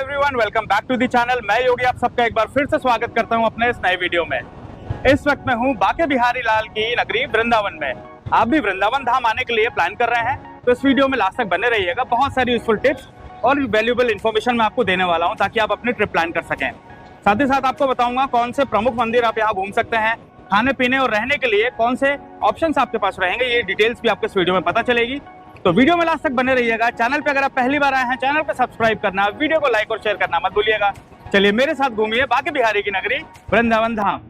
Everyone, welcome back to the channel. मैं योगी आप सबका एक बार फिर से स्वागत करता हूं अपने इस नए वीडियो में। इस वक्त मैं हूं बाके बिहारी लाल की नगरी वृंदावन में। आप भी वृंदावन धाम आने के लिए प्लान कर रहे हैं तो इस वीडियो में लास्ट तक बने रहिएगा। बहुत सारी यूजफुल टिप्स और वैल्यूएबल इन्फॉर्मेशन मैं आपको देने वाला हूँ ताकि आप अपनी ट्रिप प्लान कर सकें। साथ ही साथ आपको बताऊंगा कौन से प्रमुख मंदिर आप यहाँ घूम सकते हैं, खाने पीने और रहने के लिए कौन से ऑप्शंस आपके पास रहेंगे, ये डिटेल्स भी आपको इस वीडियो में पता चलेगी। तो वीडियो में लास्ट तक बने रहिएगा। चैनल पे अगर आप पहली बार आए हैं, चैनल को सब्सक्राइब करना, वीडियो को लाइक और शेयर करना मत भूलिएगा। चलिए मेरे साथ घूमिए बाके बिहारी की नगरी वृंदावन धाम।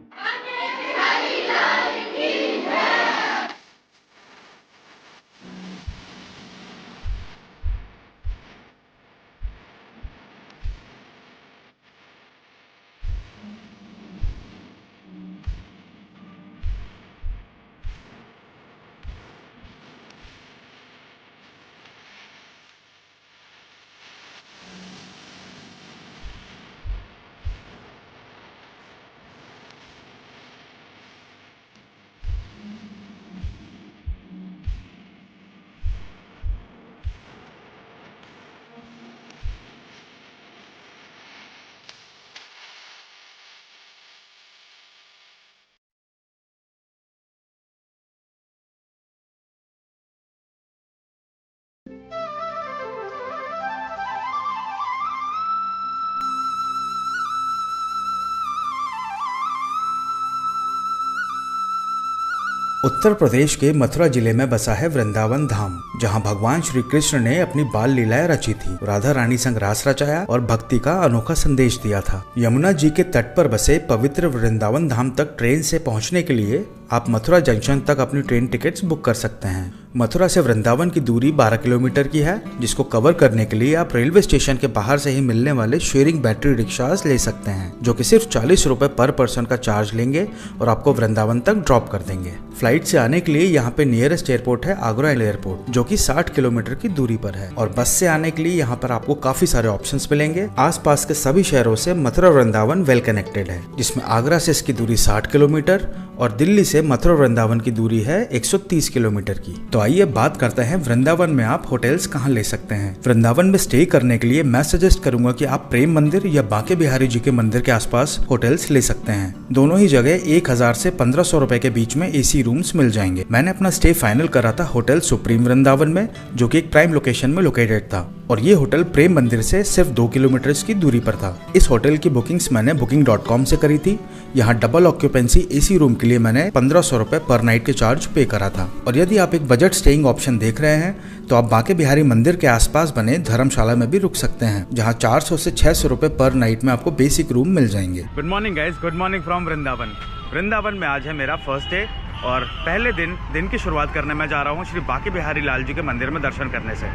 उत्तर प्रदेश के मथुरा जिले में बसा है वृंदावन धाम, जहां भगवान श्री कृष्ण ने अपनी बाल लीलाएं रची थी, राधा रानी संग रास रचाया और भक्ति का अनोखा संदेश दिया था। यमुना जी के तट पर बसे पवित्र वृंदावन धाम तक ट्रेन से पहुंचने के लिए आप मथुरा जंक्शन तक अपनी ट्रेन टिकट्स बुक कर सकते हैं। मथुरा से वृंदावन की दूरी 12 किलोमीटर की है, जिसको कवर करने के लिए आप रेलवे स्टेशन के बाहर से ही मिलने वाले शेयरिंग बैटरी रिक्शास ले सकते हैं, जो कि सिर्फ 40 रुपए पर पर्सन का चार्ज लेंगे और आपको वृंदावन तक ड्रॉप कर देंगे। फ्लाइट से आने के लिए यहाँ पे नियरेस्ट एयरपोर्ट है आगरा एयरपोर्ट, जो कि 60 किलोमीटर की दूरी पर है, और बस से आने के लिए यहाँ पर आपको काफी सारे ऑप्शंस मिलेंगे। आसपास के सभी शहरों से मथुरा वृंदावन वेल कनेक्टेड है, जिसमें आगरा से इसकी दूरी 60 किलोमीटर और दिल्ली से मथुरा वृंदावन की दूरी है 130 किलोमीटर की। तो आइए बात करते हैं वृंदावन में आप होटल्स कहाँ ले सकते हैं। वृंदावन में स्टे करने के लिए मैं सजेस्ट करूंगा कि आप प्रेम मंदिर या बाके बिहारी जी के मंदिर के आसपास होटल्स ले सकते हैं। दोनों ही जगह 1000 से 1500 रुपए के बीच में एसी रूम्स मिल जाएंगे। मैंने अपना स्टे फाइनल करा था होटल सुप्रीम वृंदावन में, जो कि एक प्राइम लोकेशन में लोकेटेड था, और ये होटल प्रेम मंदिर से सिर्फ 2 किलोमीटर की दूरी पर था। इस होटल की बुकिंग्स मैंने booking.com से करी थी। यहाँ डबल ऑक्यूपेंसी एसी रूम के लिए मैंने 1500 रुपए पर नाइट के चार्ज पे करा था। और यदि आप एक बजट स्टेइंग ऑप्शन देख रहे हैं तो आप बाके बिहारी मंदिर के आसपास बने धर्मशाला में भी रुक सकते हैं, जहाँ 400 से 600 रुपए पर नाइट में आपको बेसिक रूम मिल जाएंगे। Good morning guys, good morning from Vrindavan. Vrindavan में आज है मेरा फर्स्ट डे और पहले दिन की शुरुआत करने मैं जा रहा हूँ श्री बाके बिहारी लाल जी के मंदिर में दर्शन करने से।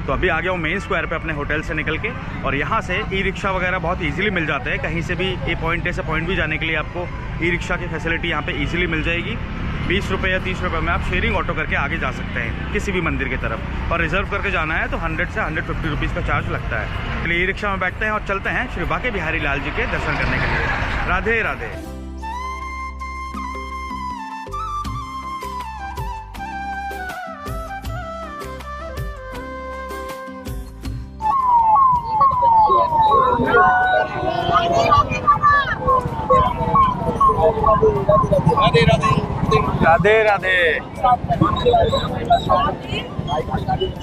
तो अभी आ गया हूँ मेन स्क्वायर पे अपने होटल से निकल के, और यहाँ से ई रिक्शा वगैरह बहुत इजीली मिल जाते हैं। कहीं से भी पॉइंट ए से पॉइंट भी जाने के लिए आपको ई रिक्शा की फैसिलिटी यहाँ पे इजीली मिल जाएगी। 20 रुपये या 30 रुपये में आप शेयरिंग ऑटो करके आगे जा सकते हैं किसी भी मंदिर की तरफ, और रिजर्व करके जाना है तो 100 से 150 रुपीज़ का चार्ज लगता है। चलिए ई रिक्शा में बैठते हैं और चलते हैं श्री बाके बिहारी लाल जी के दर्शन करने के लिए। राधे राधे। राधे राधे राधे राधे।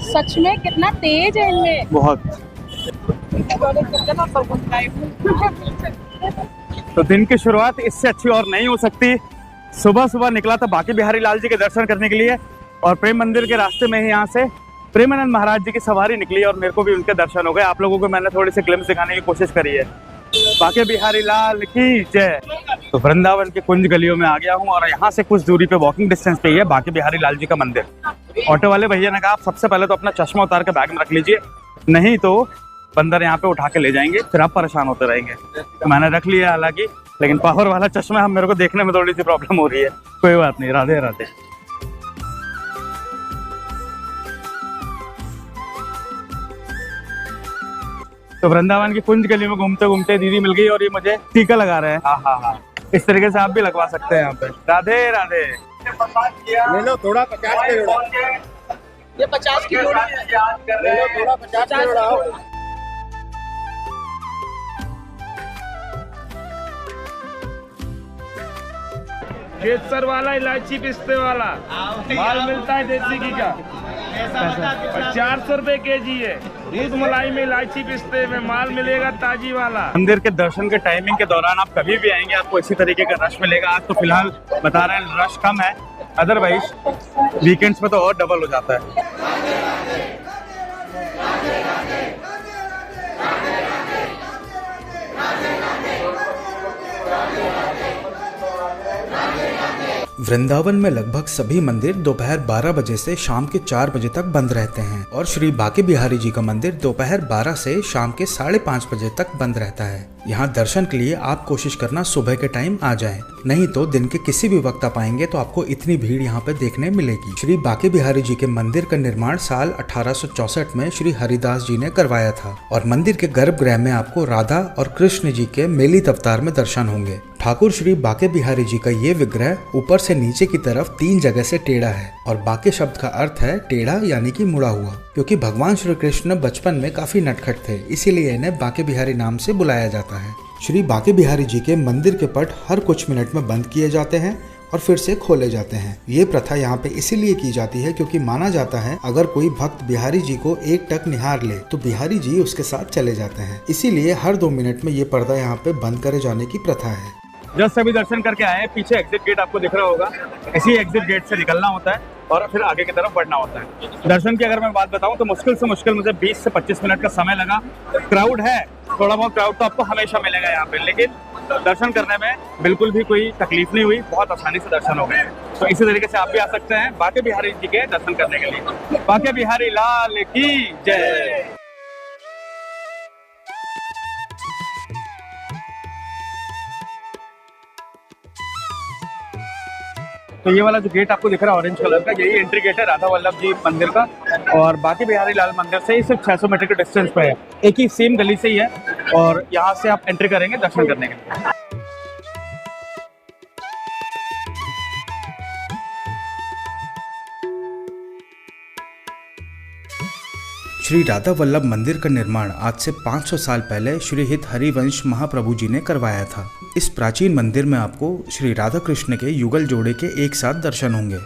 सच में कितना तेज है इनमें, बहुत। तो दिन की शुरुआत इससे अच्छी और नहीं हो सकती। सुबह सुबह निकला था बाके बिहारी लाल जी के दर्शन करने के लिए, और प्रेम मंदिर के रास्ते में ही यहाँ से प्रेमानंद महाराज जी की सवारी निकली और मेरे को भी उनके दर्शन हो गए। आप लोगों को मैंने थोड़ी सी ग्लिम्स दिखाने की कोशिश करी है। बाके बिहारी लाल की जय। तो वृंदावन के कुंज गलियों में आ गया हूँ, और यहाँ से कुछ दूरी पे वॉकिंग डिस्टेंस पे ही है बाके बिहारी लाल जी का मंदिर। ऑटो वाले भैया ने कहा आप सबसे पहले तो अपना चश्मा उतार के बैग में रख लीजिए, नहीं तो बंदर यहाँ पे उठा के ले जाएंगे, फिर आप परेशान होते रहेंगे। तो मैंने रख लिया हालांकि, लेकिन पावर वाला चश्मा मेरे को देखने में थोड़ी सी प्रॉब्लम हो रही है। कोई बात नहीं, राधे राधे। तो वृंदावन की कुंज गली में घूमते घूमते दीदी मिल गई और ये मुझे टीका लगा रहे हैं। हाँ, इस तरीके से आप भी लगवा सकते हैं यहाँ पे। राधे राधे। ले लो थोड़ा 50 के जोड़ा, ये 50 की जोड़ी है। ले लो थोड़ा 50 के जोड़ा। केसर वाला, इलायची पिस्ते वाला माल मिलता है देसी घी का। 400 रुपए kg है। दूध मलाई में, इलायची पिस्ते में माल मिलेगा ताजी वाला। मंदिर के दर्शन के टाइमिंग के दौरान आप कभी भी आएंगे आपको इसी तरीके का रश मिलेगा। आज तो फिलहाल बता रहे हैं रश कम है, अदरवाइज वीकेंड्स में तो और डबल हो जाता है। वृंदावन में लगभग सभी मंदिर दोपहर 12 बजे से शाम के 4 बजे तक बंद रहते हैं और श्री बांके बिहारी जी का मंदिर दोपहर 12 से शाम के 5:30 बजे तक बंद रहता है। यहाँ दर्शन के लिए आप कोशिश करना सुबह के टाइम आ जाएं, नहीं तो दिन के किसी भी वक्त आप आएंगे तो आपको इतनी भीड़ यहाँ पे देखने मिलेगी। श्री बांके बिहारी जी के मंदिर का निर्माण साल 1864 में श्री हरिदास जी ने करवाया था और मंदिर के गर्भगृह में आपको राधा और कृष्ण जी के मेलित अवतार में दर्शन होंगे। ठाकुर श्री बांके बिहारी जी का ये विग्रह ऊपर से नीचे की तरफ 3 जगह से टेढ़ा है और बांके शब्द का अर्थ है टेढ़ा यानी कि मुड़ा हुआ, क्योंकि भगवान श्री कृष्ण बचपन में काफी नटखट थे, इसीलिए इन्हें बांके बिहारी नाम से बुलाया जाता है। श्री बांके बिहारी जी के मंदिर के पट हर कुछ मिनट में बंद किए जाते हैं और फिर से खोले जाते हैं। ये प्रथा यहाँ पे इसीलिए की जाती है क्योंकि माना जाता है अगर कोई भक्त बिहारी जी को एक टक निहार ले तो बिहारी जी उसके साथ चले जाते हैं, इसीलिए हर 2 मिनट में ये पर्दा यहाँ पे बंद करे जाने की प्रथा है। जस्ट सभी दर्शन करके आए, पीछे एग्जिट गेट आपको दिख रहा होगा, इसी एग्जिट गेट से निकलना होता है और फिर आगे की तरफ बढ़ना होता है। दर्शन की अगर मैं बात बताऊं तो मुश्किल से मुश्किल मुझे 20 से 25 मिनट का समय लगा। क्राउड है, थोड़ा बहुत क्राउड तो आपको हमेशा मिलेगा यहाँ पे, लेकिन दर्शन करने में बिल्कुल भी कोई तकलीफ नहीं हुई, बहुत आसानी से दर्शन हो गए। तो इसी तरीके से आप भी आ सकते हैं बांके बिहारी जी के दर्शन करने के लिए। बांके बिहारी लाल की जय। तो ये वाला जो गेट आपको दिख रहा है ऑरेंज कलर का, यही एंट्री गेट है राधा वल्लभ जी मंदिर का और बांके बिहारी लाल मंदिर से ही सिर्फ 600 मीटर के डिस्टेंस पे है, एक ही सेम गली से ही है और यहाँ से आप एंट्री करेंगे दर्शन करने के लिए। श्री राधा वल्लभ मंदिर का निर्माण आज से 500 साल पहले श्री हित हरिवंश महाप्रभु जी ने करवाया था। इस प्राचीन मंदिर में आपको श्री राधा कृष्ण के युगल जोड़े के एक साथ दर्शन होंगे।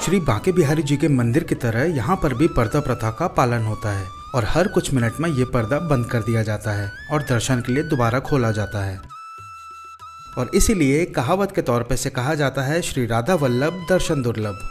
श्री बांके बिहारी जी के मंदिर की तरह यहाँ पर भी पर्दा प्रथा का पालन होता है और हर कुछ मिनट में ये पर्दा बंद कर दिया जाता है और दर्शन के लिए दोबारा खोला जाता है। और इसीलिए कहावत के तौर पे से कहा जाता है श्री राधा वल्लभ दर्शन दुर्लभ।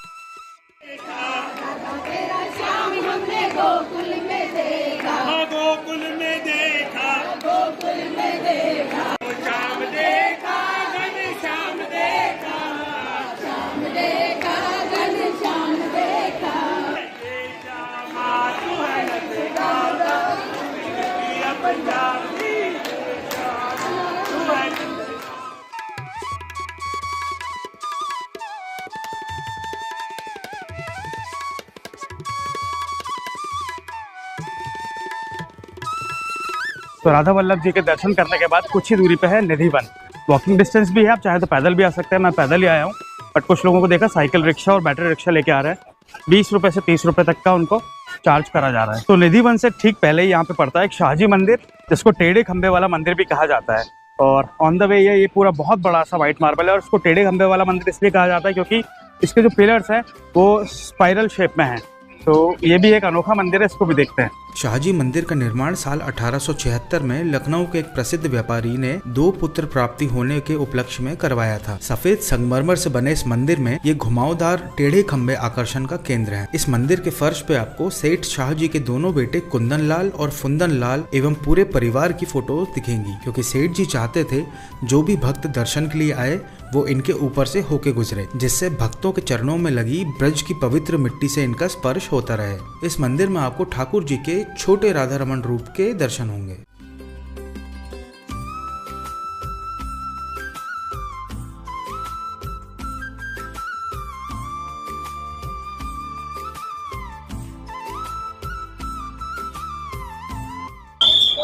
तो राधा वल्लभ जी के दर्शन करने के बाद कुछ ही दूरी पे है निधि वन। वॉकिंग डिस्टेंस भी है, आप चाहे तो पैदल भी आ सकते हैं, मैं पैदल ही आया हूँ, बट कुछ लोगों को देखा साइकिल रिक्शा और बैटरी रिक्शा लेके आ रहे हैं। 20 रुपए से 30 रुपए तक का उनको चार्ज करा जा रहा है। तो निधि वन से ठीक पहले ही यहाँ पे पड़ता है एक शाहजी मंदिर, जिसको टेढ़े खंबे वाला मंदिर भी कहा जाता है। और ऑन द वे ये पूरा बहुत बड़ा सा व्हाइट मार्बल है और इसको टेढ़े खंबे वाला मंदिर इसलिए कहा जाता है क्योंकि इसके जो पिलर्स हैं वो स्पाइरल शेप में हैं। तो ये भी एक अनोखा मंदिर है, इसको भी देखते हैं। शाहजी मंदिर का निर्माण साल 1876 में लखनऊ के एक प्रसिद्ध व्यापारी ने 2 पुत्र प्राप्ति होने के उपलक्ष्य में करवाया था। सफेद संगमरमर से बने इस मंदिर में ये घुमावदार टेढ़े खंबे आकर्षण का केंद्र है। इस मंदिर के फर्श पे आपको सेठ शाहजी के दोनों बेटे कुंदन लाल और फुंदन लाल एवं पूरे परिवार की फोटो दिखेंगी, क्योंकि सेठ जी चाहते थे जो भी भक्त दर्शन के लिए आए वो इनके ऊपर से होके गुजरे, जिससे भक्तों के चरणों में लगी ब्रज की पवित्र मिट्टी से इनका स्पर्श होता रहे। इस मंदिर में आपको ठाकुर जी के छोटे राधा रमन रूप के दर्शन होंगे।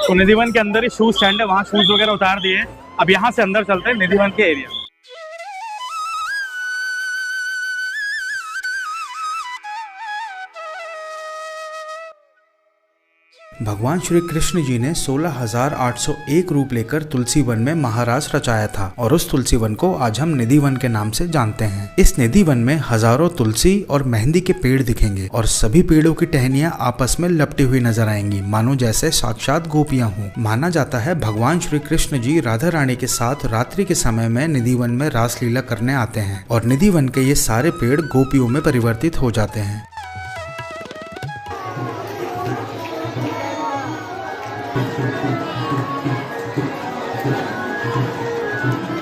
तो निधि वन के अंदर ही शूज स्टैंड है, वहाँ शूज वगैरह उतार दिए। अब यहाँ से अंदर चलते हैं निधि वन के एरिया। भगवान श्री कृष्ण जी ने 16,801 रूप लेकर तुलसी वन में महारास रचाया था और उस तुलसी वन को आज हम निधि वन के नाम से जानते हैं। इस निधि वन में हजारों तुलसी और मेहंदी के पेड़ दिखेंगे और सभी पेड़ों की टहनियां आपस में लपटी हुई नजर आएंगी, मानो जैसे साक्षात गोपियां हों। माना जाता है भगवान श्री कृष्ण जी राधा रानी के साथ रात्रि के समय में निधि वन में रासलीला करने आते हैं और निधि वन के ये सारे पेड़ गोपियों में परिवर्तित हो जाते हैं।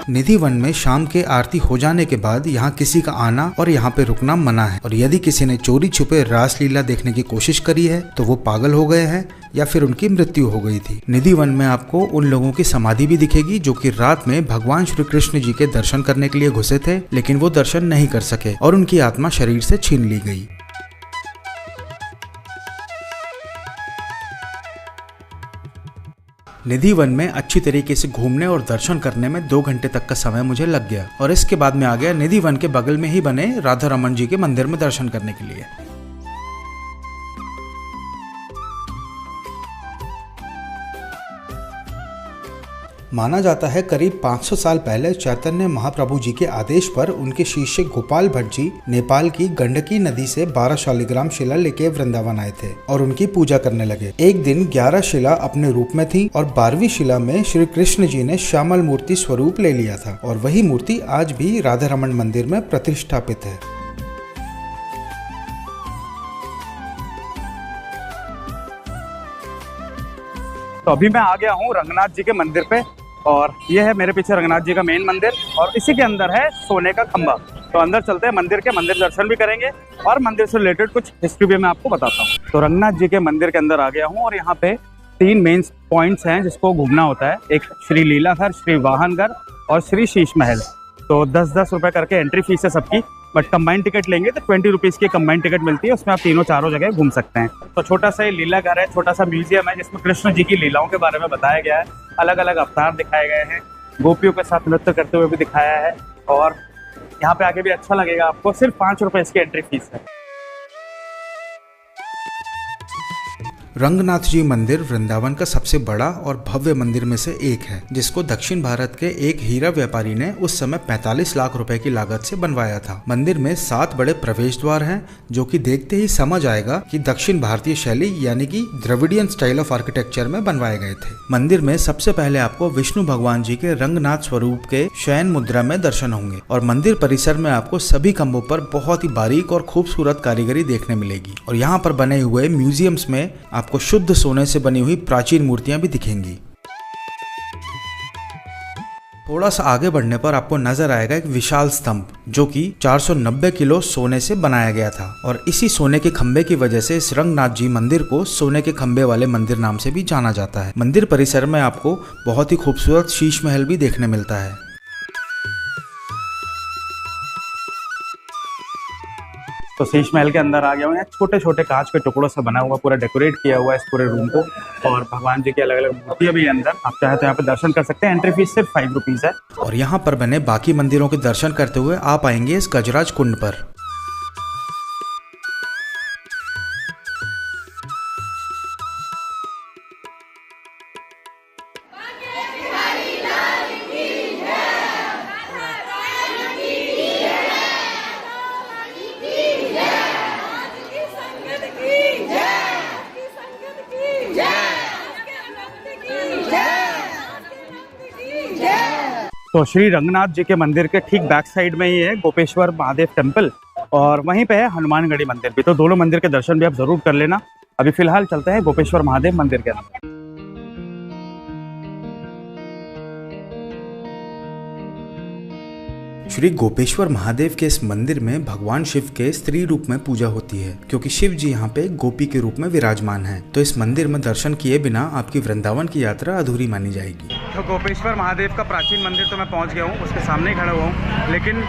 निधि वन में शाम के आरती हो जाने के बाद यहाँ किसी का आना और यहाँ पे रुकना मना है और यदि किसी ने चोरी छुपे रासलीला देखने की कोशिश करी है तो वो पागल हो गए हैं या फिर उनकी मृत्यु हो गई थी। निधि वन में आपको उन लोगों की समाधि भी दिखेगी जो कि रात में भगवान श्री कृष्ण जी के दर्शन करने के लिए घुसे थे, लेकिन वो दर्शन नहीं कर सके और उनकी आत्मा शरीर से छीन ली गई। निधि वन में अच्छी तरीके से घूमने और दर्शन करने में 2 घंटे तक का समय मुझे लग गया और इसके बाद में आ गया निधि वन के बगल में ही बने राधा रमन जी के मंदिर में दर्शन करने के लिए। माना जाता है करीब 500 साल पहले चैतन्य महाप्रभु जी के आदेश पर उनके शिष्य गोपाल भट्ट जी नेपाल की गंडकी नदी से 12 शालिग्राम शिला लेके वृंदावन आए थे और उनकी पूजा करने लगे। एक दिन 11 शिला अपने रूप में थी और 12वीं शिला में श्री कृष्ण जी ने श्यामल मूर्ति स्वरूप ले लिया था और वही मूर्ति आज भी राधा रमन मंदिर में प्रतिष्ठापित है। तो अभी मैं आ गया हूँ रंगनाथ जी के मंदिर पे और ये है मेरे पीछे रंगनाथ जी का मेन मंदिर और इसी के अंदर है सोने का खंबा। तो अंदर चलते हैं मंदिर के, मंदिर दर्शन भी करेंगे और मंदिर से रिलेटेड कुछ हिस्ट्री भी मैं आपको बताता हूँ। तो रंगनाथ जी के मंदिर के अंदर आ गया हूँ और यहाँ पे 3 मेन पॉइंट्स हैं जिसको घूमना होता है। एक श्री लीलाघर, श्री वाहनगढ़ और श्री शीश महल। तो 10-10 रुपए करके एंट्री फीस है सबकी, बट कंबाइंड टिकट लेंगे तो 20 रुपीज़ की कंबाइंड टिकट मिलती है, उसमें आप तीनों चारों जगह घूम सकते हैं। तो छोटा सा ये लीलाघर है, छोटा सा म्यूजियम है जिसमें कृष्ण जी की लीलाओं के बारे में बताया गया है, अलग अलग अवतार दिखाए गए हैं, गोपियों के साथ नृत्य करते हुए भी दिखाया है और यहाँ पे आके भी अच्छा लगेगा आपको। सिर्फ 5 रुपए इसकी एंट्री फीस है। रंगनाथ जी मंदिर वृंदावन का सबसे बड़ा और भव्य मंदिर में से एक है, जिसको दक्षिण भारत के एक हीरा व्यापारी ने उस समय 45 लाख रुपए की लागत से बनवाया था। मंदिर में 7 बड़े प्रवेश द्वार हैं, जो कि देखते ही समझ आएगा कि दक्षिण भारतीय शैली यानी कि द्रविडियन स्टाइल ऑफ आर्किटेक्चर में बनवाए गए थे। मंदिर में सबसे पहले आपको विष्णु भगवान जी के रंगनाथ स्वरूप के शयन मुद्रा में दर्शन होंगे और मंदिर परिसर में आपको सभी खंभों पर बहुत ही बारीक और खूबसूरत कारीगरी देखने मिलेगी और यहाँ पर बने हुए म्यूजियम्स में आपको शुद्ध सोने से बनी हुई प्राचीन मूर्तियां भी दिखेंगी। थोड़ा सा आगे बढ़ने पर आपको नजर आएगा एक विशाल स्तंभ जो कि 490 किलो सोने से बनाया गया था और इसी सोने के खंबे की वजह से इस रंगनाथ जी मंदिर को सोने के खंबे वाले मंदिर नाम से भी जाना जाता है। मंदिर परिसर में आपको बहुत ही खूबसूरत शीश महल भी देखने मिलता है। तो शीश महल के अंदर आ गया हूँ। छोटे छोटे कांच के टुकड़ों से बना हुआ, पूरा डेकोरेट किया हुआ है इस पूरे रूम को और भगवान जी की अलग अलग मूर्तियां भी अंदर। आप चाहे तो यहाँ पे दर्शन कर सकते हैं। एंट्री फीस सिर्फ 5 रुपीज है। और यहाँ पर बने बाकी मंदिरों के दर्शन करते हुए आप आएंगे इस गजराज कुंड पर। तो श्री रंगनाथ जी के मंदिर के ठीक बैक साइड में ही है गोपेश्वर महादेव टेम्पल और वहीं पे है हनुमानगढ़ी मंदिर भी। तो दोनों मंदिर के दर्शन भी आप जरूर कर लेना। अभी फिलहाल चलते हैं गोपेश्वर महादेव मंदिर के अंदर। श्री गोपेश्वर महादेव के इस मंदिर में भगवान शिव के स्त्री रूप में पूजा होती है, क्योंकि शिव जी यहाँ पे गोपी के रूप में विराजमान हैं। तो इस मंदिर में दर्शन किए बिना आपकी वृंदावन की यात्रा अधूरी मानी जाएगी। तो गोपेश्वर महादेव का प्राचीन मंदिर तो मैं पहुँच गया हूँ, उसके सामने ही खड़ा हुआ हूँ, लेकिन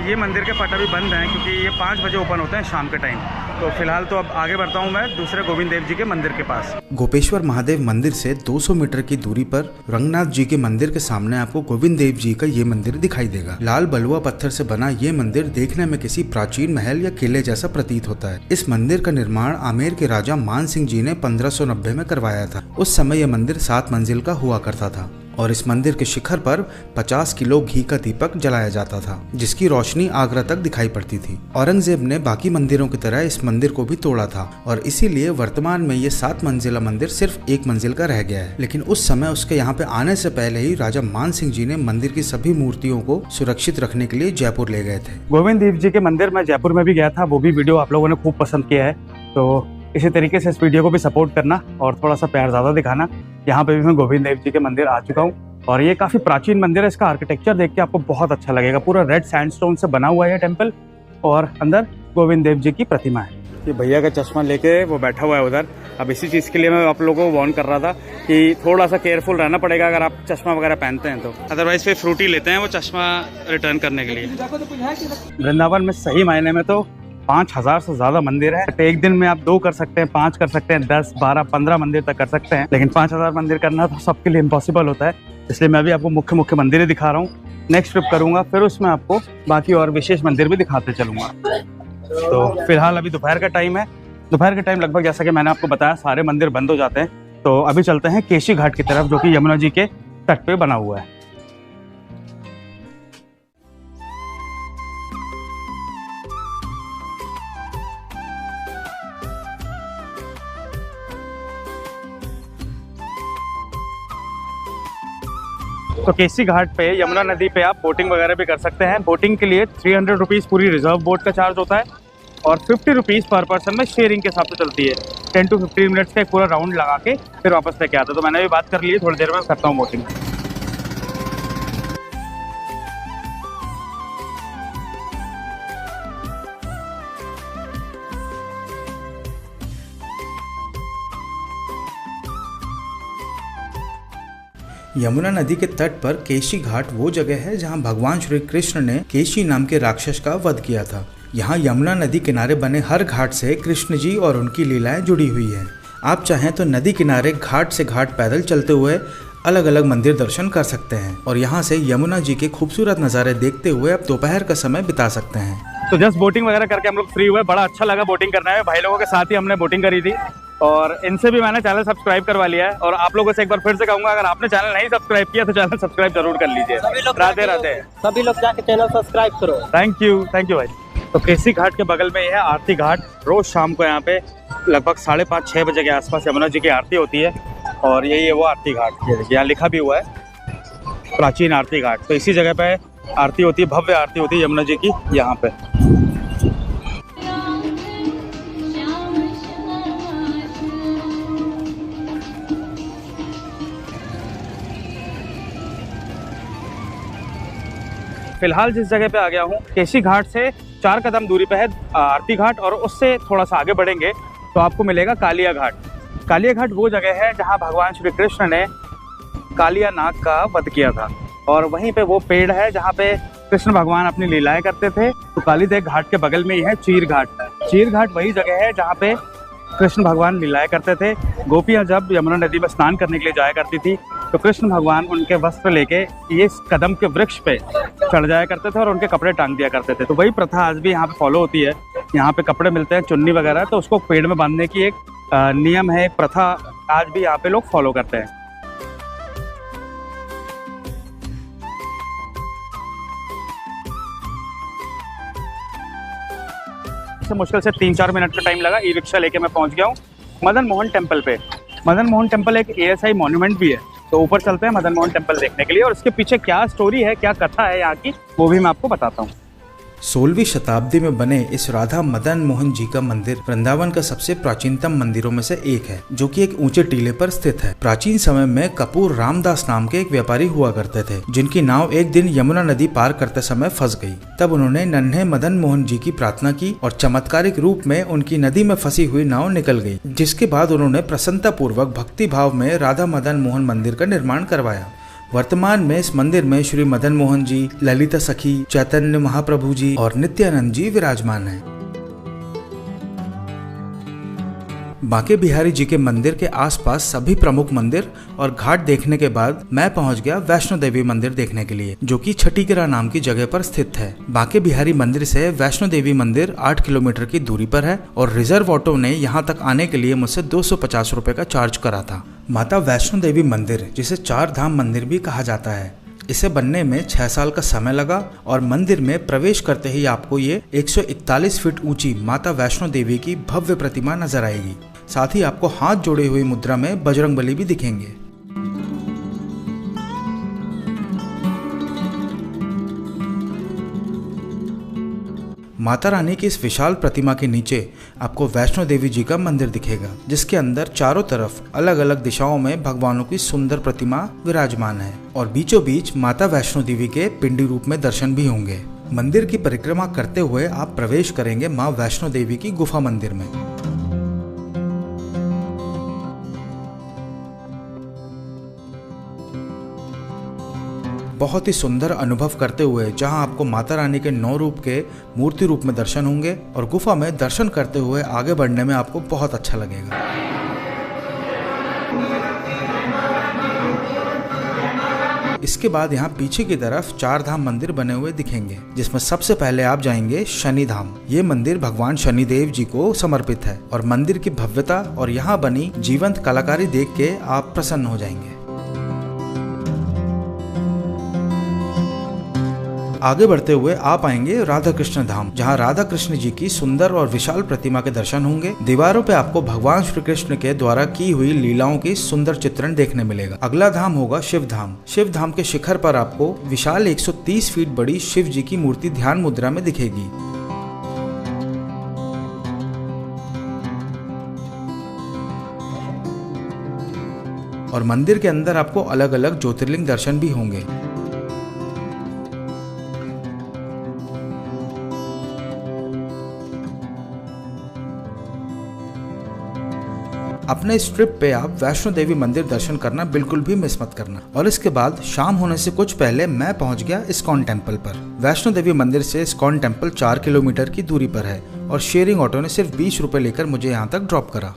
ये मंदिर के पट अभी बंद हैं क्योंकि ये 5 बजे ओपन होते हैं शाम के टाइम। तो फिलहाल तो अब आगे बढ़ता हूँ मैं दूसरे गोविंद देव जी के मंदिर के पास। गोपेश्वर महादेव मंदिर से 200 मीटर की दूरी पर रंगनाथ जी के मंदिर के सामने आपको गोविंद देव जी का ये मंदिर दिखाई देगा। लाल बलुआ पत्थर से बना ये मंदिर देखने में किसी प्राचीन महल या किले जैसा प्रतीत होता है। इस मंदिर का निर्माण आमेर के राजा मान सिंह जी ने 1590 में करवाया था। उस समय यह मंदिर 7 मंजिल का हुआ करता था और इस मंदिर के शिखर पर 50 किलो घी का दीपक जलाया जाता था, जिसकी रोशनी आगरा तक दिखाई पड़ती थी। औरंगजेब ने बाकी मंदिरों की तरह इस मंदिर को भी तोड़ा था और इसीलिए वर्तमान में ये 7 मंजिला मंदिर सिर्फ 1 मंजिल का रह गया है। लेकिन उस समय उसके यहाँ पे आने से पहले ही राजा मान सिंह जी ने मंदिर की सभी मूर्तियों को सुरक्षित रखने के लिए जयपुर ले गए थे। गोविंद देव जी के मंदिर में जयपुर में भी गया था, वो भी वीडियो आप लोगों ने खूब पसंद किया है, तो इसी तरीके से इस वीडियो को भी सपोर्ट करना और थोड़ा सा प्यार ज्यादा दिखाना। यहाँ पे भी मैं गोविंद देव जी के मंदिर आ चुका हूँ और ये काफी प्राचीन मंदिर है। इसका आर्किटेक्चर देख के आपको बहुत अच्छा लगेगा। पूरा रेड सैंडस्टोन से बना हुआ है टेम्पल और अंदर गोविंद देव जी की प्रतिमा है। ये भैया का चश्मा लेके वो बैठा हुआ है उधर। अब इसी चीज के लिए मैं आप लोगों को वार्न कर रहा था कि थोड़ा सा केयरफुल रहना पड़ेगा अगर आप चश्मा वगैरह पहनते हैं तो, अदरवाइज फिर फ्रूटी लेते हैं वो चश्मा रिटर्न करने के लिए। वृंदावन में सही मायने में तो 5000 से ज्यादा मंदिर है। एक दिन में आप 2 कर सकते हैं, 5 कर सकते हैं, 10, 12, 15 मंदिर तक कर सकते हैं, लेकिन 5000 मंदिर करना तो सबके लिए इम्पॉसिबल होता है। इसलिए मैं भी आपको मुख्य मुख्य मंदिर दिखा रहा हूँ। नेक्स्ट ट्रिप करूंगा फिर उसमें आपको बाकी और विशेष मंदिर भी दिखाते चलूंगा। तो फिलहाल अभी दोपहर का टाइम है। दोपहर के टाइम लगभग जैसा कि मैंने आपको बताया सारे मंदिर बंद हो जाते हैं। तो अभी चलते हैं केशी घाट की तरफ जो कि यमुना जी के तट पे बना हुआ है। तो केसी घाट पे यमुना नदी पे आप बोटिंग वगैरह भी कर सकते हैं। बोटिंग के लिए 300 रुपीज़ पूरी रिजर्व बोट का चार्ज होता है और 50 रुपीज़ पर पर्सन में शेयरिंग के हिसाब से चलती है। 10 to 15 मिनट्स का एक पूरा राउंड लगा के फिर वापस लेके आता है। तो मैंने भी बात कर ली है, थोड़ी देर में करता हूँ बोटिंग। यमुना नदी के तट पर केशी घाट वो जगह है जहां भगवान श्री कृष्ण ने केशी नाम के राक्षस का वध किया था। यहां यमुना नदी किनारे बने हर घाट से कृष्ण जी और उनकी लीलाएं जुड़ी हुई हैं। आप चाहें तो नदी किनारे घाट से घाट पैदल चलते हुए अलग अलग मंदिर दर्शन कर सकते हैं और यहाँ से यमुना जी के खूबसूरत नज़ारे देखते हुए आप दोपहर का समय बिता सकते हैं। तो जस्ट बोटिंग वगैरह करके हम लोग फ्री हुए। बड़ा अच्छा लगा बोटिंग करना है। भाई लोगों के साथ ही हमने बोटिंग करी थी और इनसे भी मैंने चैनल सब्सक्राइब करवा लिया है। और आप लोगों से एक बार फिर से कहूंगा, अगर आपने चैनल नहीं सब्सक्राइब किया तो चैनल सब्सक्राइब जरूर कर लीजिए। राधे राधे। सभी लोग जाके चैनल सब्सक्राइब करो। थैंक यू भाई। तो केसी घाट के बगल में ये है आरती घाट। रोज शाम को यहाँ पे लगभग 5:30-6 बजे के आसपास यमुना जी की आरती होती है और यही है वो आरती घाट। ये देखिए यहाँ लिखा भी हुआ है प्राचीन आरती घाट। तो इसी जगह पे आरती होती है, भव्य आरती होती है यमुना जी की यहाँ पे। फिलहाल जिस जगह पे आ गया हूँ केशी घाट से 4 कदम दूरी पे है आरती घाट और उससे थोड़ा सा आगे बढ़ेंगे तो आपको मिलेगा कालिया घाट। कालिया घाट वो जगह है जहाँ भगवान श्री कृष्ण ने कालिया नाग का वध किया था और वहीं पे वो पेड़ है जहाँ पे कृष्ण भगवान अपनी लीलाएं करते थे। तो कालीदेव घाट के बगल में ही है चीर घाट। चीर घाट वही जगह है जहाँ पे कृष्ण भगवान लीलाएं करते थे। गोपियाँ जब यमुना नदी में स्नान करने के लिए जाया करती थी तो कृष्ण भगवान उनके वस्त्र लेके ये कदम के वृक्ष पे चढ़ जाया करते थे और उनके कपड़े टांग दिया करते थे। तो वही प्रथा आज भी यहाँ पे फॉलो होती है। यहाँ पे कपड़े मिलते हैं, चुन्नी वगैरह, तो उसको पेड़ में बांधने की एक नियम है, एक प्रथा आज भी यहाँ पे लोग फॉलो करते हैं। मुश्किल से 3-4 मिनट का टाइम लगा। ई रिक्शा लेके मैं पहुंच गया हूँ मदन मोहन टेम्पल पे। मदन मोहन टेम्पल एक ASI मॉन्यूमेंट भी है। तो ऊपर चलते हैं मदन मोहन टेम्पल देखने के लिए और इसके पीछे क्या स्टोरी है, क्या कथा है यहाँ की, वो भी मैं आपको बताता हूँ। 16वीं शताब्दी में बने इस राधा मदन मोहन जी का मंदिर वृंदावन का सबसे प्राचीनतम मंदिरों में से एक है, जो कि एक ऊंचे टीले पर स्थित है। प्राचीन समय में कपूर रामदास नाम के एक व्यापारी हुआ करते थे, जिनकी नाव एक दिन यमुना नदी पार करते समय फंस गई। तब उन्होंने नन्हे मदन मोहन जी की प्रार्थना की और चमत्कारिक रूप में उनकी नदी में फंसी हुई नाव निकल गई, जिसके बाद उन्होंने प्रसन्नता पूर्वक भक्ति भाव में राधा मदन मोहन मंदिर का निर्माण करवाया। वर्तमान में इस मंदिर में श्री मदन मोहन जी, ललिता सखी, चैतन्य महाप्रभु जी और नित्यानंद जी विराजमान हैं। बांके बिहारी जी के मंदिर के आसपास सभी प्रमुख मंदिर और घाट देखने के बाद मैं पहुंच गया वैष्णो देवी मंदिर देखने के लिए, जो कि छठीकरा नाम की जगह पर स्थित है। बांके बिहारी मंदिर से वैष्णो देवी मंदिर 8 किलोमीटर की दूरी पर है और रिजर्व ऑटो ने यहाँ तक आने के लिए मुझसे 250 रुपए का चार्ज करा था। माता वैष्णो देवी मंदिर, जिसे 4 धाम मंदिर भी कहा जाता है, इसे बनने में 6 साल का समय लगा और मंदिर में प्रवेश करते ही आपको ये 141 फीट ऊंची माता वैष्णो देवी की भव्य प्रतिमा नजर आएगी। साथ ही आपको हाथ जोड़े हुए मुद्रा में बजरंगबली भी दिखेंगे। माता रानी की इस विशाल प्रतिमा के नीचे आपको वैष्णो देवी जी का मंदिर दिखेगा, जिसके अंदर चारों तरफ अलग अलग दिशाओं में भगवानों की सुंदर प्रतिमा विराजमान है और बीचों बीच माता वैष्णो देवी के पिंडी रूप में दर्शन भी होंगे। मंदिर की परिक्रमा करते हुए आप प्रवेश करेंगे मां वैष्णो देवी की गुफा मंदिर में। बहुत ही सुंदर अनुभव करते हुए जहां आपको माता रानी के 9 रूप के मूर्ति रूप में दर्शन होंगे और गुफा में दर्शन करते हुए आगे बढ़ने में आपको बहुत अच्छा लगेगा। इसके बाद यहाँ पीछे की तरफ 4 धाम मंदिर बने हुए दिखेंगे, जिसमें सबसे पहले आप जाएंगे शनि धाम। ये मंदिर भगवान शनिदेव जी को समर्पित है और मंदिर की भव्यता और यहाँ बनी जीवंत कलाकारी देख के आप प्रसन्न हो जाएंगे। आगे बढ़ते हुए आप आएंगे राधा कृष्ण धाम, जहाँ राधा कृष्ण जी की सुंदर और विशाल प्रतिमा के दर्शन होंगे। दीवारों पे आपको भगवान श्री कृष्ण के द्वारा की हुई लीलाओं की सुंदर चित्रण देखने मिलेगा। अगला धाम होगा शिव धाम। शिव धाम के शिखर पर आपको विशाल 130 फीट बड़ी शिव जी की मूर्ति ध्यान मुद्रा में दिखेगी। और मंदिर के अंदर आपको अलग अलग ज्योतिर्लिंग दर्शन भी होंगे। अपने इस ट्रिप पे आप वैष्णो देवी मंदिर दर्शन करना बिल्कुल भी मिस मत करना। और इसके बाद शाम होने से कुछ पहले मैं पहुंच गया इस्कॉन टेम्पल पर। वैष्णो देवी मंदिर से इस्कॉन टेम्पल 4 किलोमीटर की दूरी पर है और शेयरिंग ऑटो ने सिर्फ 20 रुपए लेकर मुझे यहाँ तक ड्रॉप करा।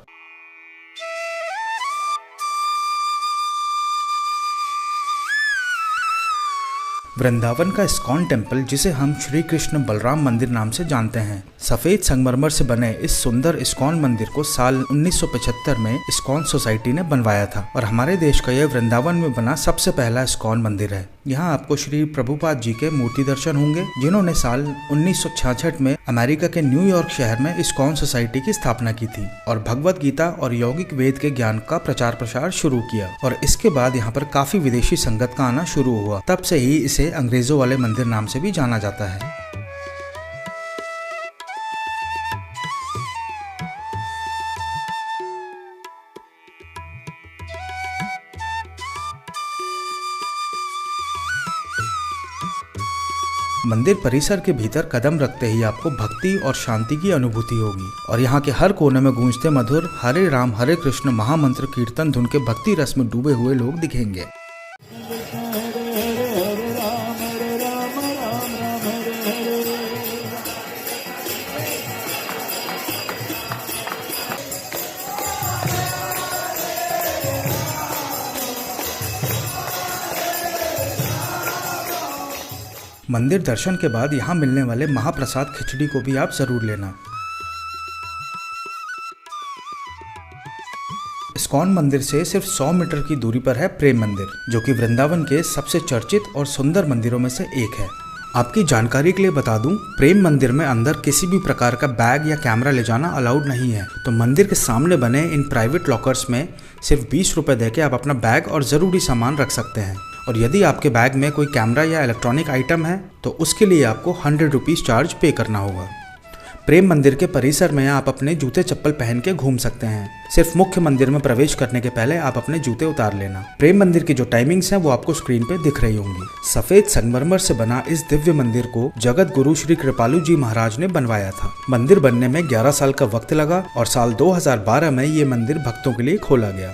वृंदावन का इस्कॉन टेम्पल, जिसे हम श्री कृष्ण बलराम मंदिर नाम से जानते हैं, सफेद संगमरमर से बने इस सुंदर इस्कॉन मंदिर को साल 1975 में इस्कॉन सोसाइटी ने बनवाया था और हमारे देश का यह वृंदावन में बना सबसे पहला इस्कॉन मंदिर है। यहाँ आपको श्री प्रभुपाद जी के मूर्ति दर्शन होंगे, जिन्होंने साल 1966 में अमेरिका के न्यूयॉर्क शहर में इस्कॉन सोसाइटी की स्थापना की थी और भगवत गीता और यौगिक वेद के ज्ञान का प्रचार प्रसार शुरू किया। और इसके बाद यहाँ पर काफी विदेशी संगत का आना शुरू हुआ। तब से ही इसे अंग्रेजों वाले मंदिर नाम से भी जाना जाता है। मंदिर परिसर के भीतर कदम रखते ही आपको भक्ति और शांति की अनुभूति होगी और यहाँ के हर कोने में गूंजते मधुर हरे राम हरे कृष्ण महामंत्र कीर्तन धुन के भक्ति रस में डूबे हुए लोग दिखेंगे। मंदिर दर्शन के बाद यहाँ मिलने वाले महाप्रसाद खिचड़ी को भी आप जरूर लेना। इस्कॉन मंदिर से सिर्फ 100 मीटर की दूरी पर है प्रेम मंदिर, जो कि वृंदावन के सबसे चर्चित और सुंदर मंदिरों में से एक है। आपकी जानकारी के लिए बता दूं, प्रेम मंदिर में अंदर किसी भी प्रकार का बैग या कैमरा ले जाना अलाउड नहीं है। तो मंदिर के सामने बने इन प्राइवेट लॉकर्स में सिर्फ 20 रुपए देके आप अपना बैग और जरूरी सामान रख सकते हैं। और यदि आपके बैग में कोई कैमरा या इलेक्ट्रॉनिक आइटम है तो उसके लिए आपको 100 रुपीज़ चार्ज पे करना होगा। प्रेम मंदिर के परिसर में आप अपने जूते चप्पल पहन के घूम सकते हैं। सिर्फ मुख्य मंदिर में प्रवेश करने के पहले आप अपने जूते उतार लेना। प्रेम मंदिर की जो टाइमिंग्स हैं वो आपको स्क्रीन पे दिख रही होंगी। सफेद संगमरमर से बना इस दिव्य मंदिर को जगत गुरु श्री कृपालु जी महाराज ने बनवाया था। मंदिर बनने में 11 साल का वक्त लगा और साल 2012 में ये मंदिर भक्तों के लिए खोला गया।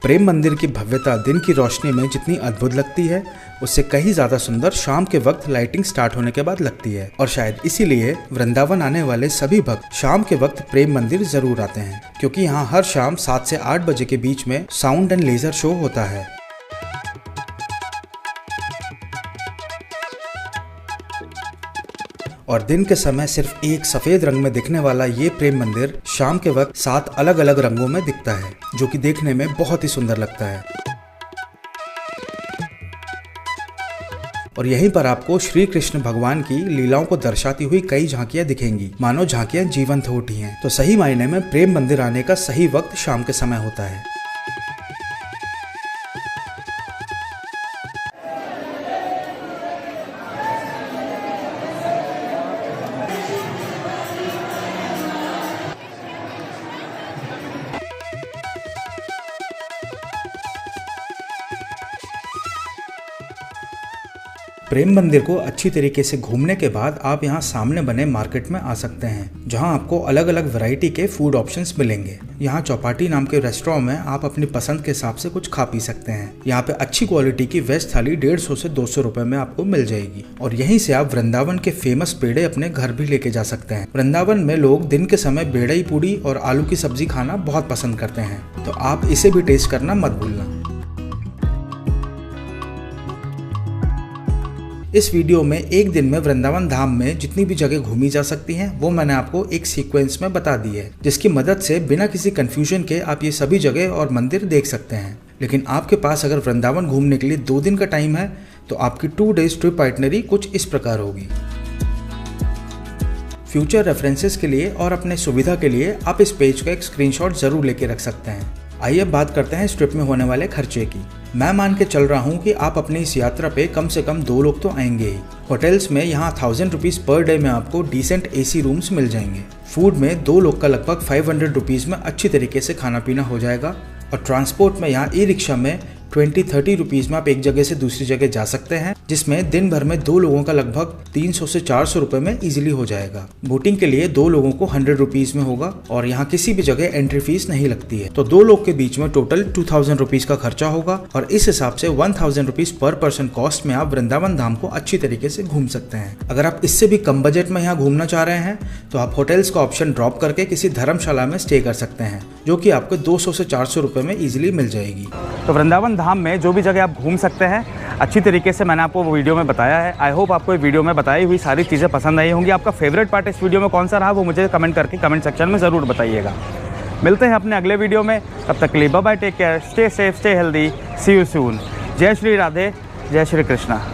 प्रेम मंदिर की भव्यता दिन की रोशनी में जितनी अद्भुत लगती है, उससे कहीं ज्यादा सुंदर शाम के वक्त लाइटिंग स्टार्ट होने के बाद लगती है। और शायद इसीलिए वृंदावन आने वाले सभी भक्त शाम के वक्त प्रेम मंदिर जरूर आते हैं, क्योंकि यहाँ हर शाम 7 से 8 बजे के बीच में साउंड एंड लेजर शो होता है। और दिन के समय सिर्फ एक सफेद रंग में दिखने वाला ये प्रेम मंदिर शाम के वक्त 7 अलग अलग रंगों में दिखता है, जो कि देखने में बहुत ही सुंदर लगता है। और यहीं पर आपको श्री कृष्ण भगवान की लीलाओं को दर्शाती हुई कई झांकियां दिखेंगी, मानो झांकियां जीवंत हो उठी हैं। तो सही मायने में प्रेम मंदिर आने का सही वक्त शाम के समय होता है। प्रेम मंदिर को अच्छी तरीके से घूमने के बाद आप यहाँ सामने बने मार्केट में आ सकते हैं, जहाँ आपको अलग अलग वैरायटी के फूड ऑप्शंस मिलेंगे। यहाँ चौपाटी नाम के रेस्टोरेंट में आप अपनी पसंद के हिसाब से कुछ खा पी सकते हैं। यहाँ पे अच्छी क्वालिटी की वेज थाली 150 से 200 रुपए में आपको मिल जाएगी। और यहीं से आप वृंदावन के फेमस पेड़े अपने घर भी लेके जा सकते हैं। वृंदावन में लोग दिन के समय बेड़ई पूड़ी और आलू की सब्जी खाना बहुत पसंद करते हैं, तो आप इसे भी टेस्ट करना मत भूलना। इस वीडियो में एक दिन में वृंदावन धाम में जितनी भी जगह घूमी जा सकती हैं, वो मैंने आपको एक सीक्वेंस में बता दी है, जिसकी मदद से बिना किसी कंफ्यूजन के आप ये सभी जगह और मंदिर देख सकते हैं। लेकिन आपके पास अगर वृंदावन घूमने के लिए 2 दिन का टाइम है, तो आपकी 2 डेज ट्रिप आइटनरी कुछ इस प्रकार होगी। फ्यूचर रेफरेंसेस के लिए और अपने सुविधा के लिए आप इस पेज का एक स्क्रीनशॉट जरूर लेके रख सकते हैं। आइए अब बात करते हैं इस ट्रिप में होने वाले खर्चे की। मैं मान के चल रहा हूँ कि आप अपनी इस यात्रा पे कम से कम 2 लोग तो आएंगे ही। होटल्स में यहाँ 1000 रुपीज पर डे में आपको डिसेंट AC रूम्स मिल जाएंगे। फूड में 2 लोग का लगभग 500 रुपीज में अच्छी तरीके से खाना पीना हो जाएगा। और ट्रांसपोर्ट में यहाँ ई-रिक्शा में 20-30 रुपीज में आप एक जगह से दूसरी जगह जा सकते हैं, जिसमें दिन भर में 2 लोगों का लगभग 300 से 400 रुपए में इजीली हो जाएगा। बोटिंग के लिए 2 लोगों को 100 रुपीज में होगा और यहाँ किसी भी जगह एंट्री फीस नहीं लगती है। तो 2 लोग के बीच में टोटल 2000 रुपीज का खर्चा होगा और इस हिसाब से 1000 रुपीज पर पर्सन कॉस्ट में आप वृंदावन धाम को अच्छी तरीके से घूम सकते हैं। अगर आप इससे भी कम बजट में यहाँ घूमना चाह रहे हैं, तो आप होटल्स का ऑप्शन ड्रॉप करके किसी धर्मशाला में स्टे कर सकते हैं, जो कि आपको 200 से 400 रुपए में इजीली मिल जाएगी। तो वृंदावन धाम में जो भी जगह आप घूम सकते हैं, अच्छी तरीके से मैंने आपको वीडियो में बताया है। आई होप आपको वीडियो में बताई हुई सारी चीज़ें पसंद आई होंगी। आपका फेवरेट पार्ट इस वीडियो में कौन सा रहा, वो मुझे कमेंट करके कमेंट सेक्शन में ज़रूर बताइएगा। मिलते हैं अपने अगले वीडियो में, तब तक के लिए bye bye, take care, stay safe, stay healthy, see you soon. जय श्री राधे, जय श्री कृष्णा।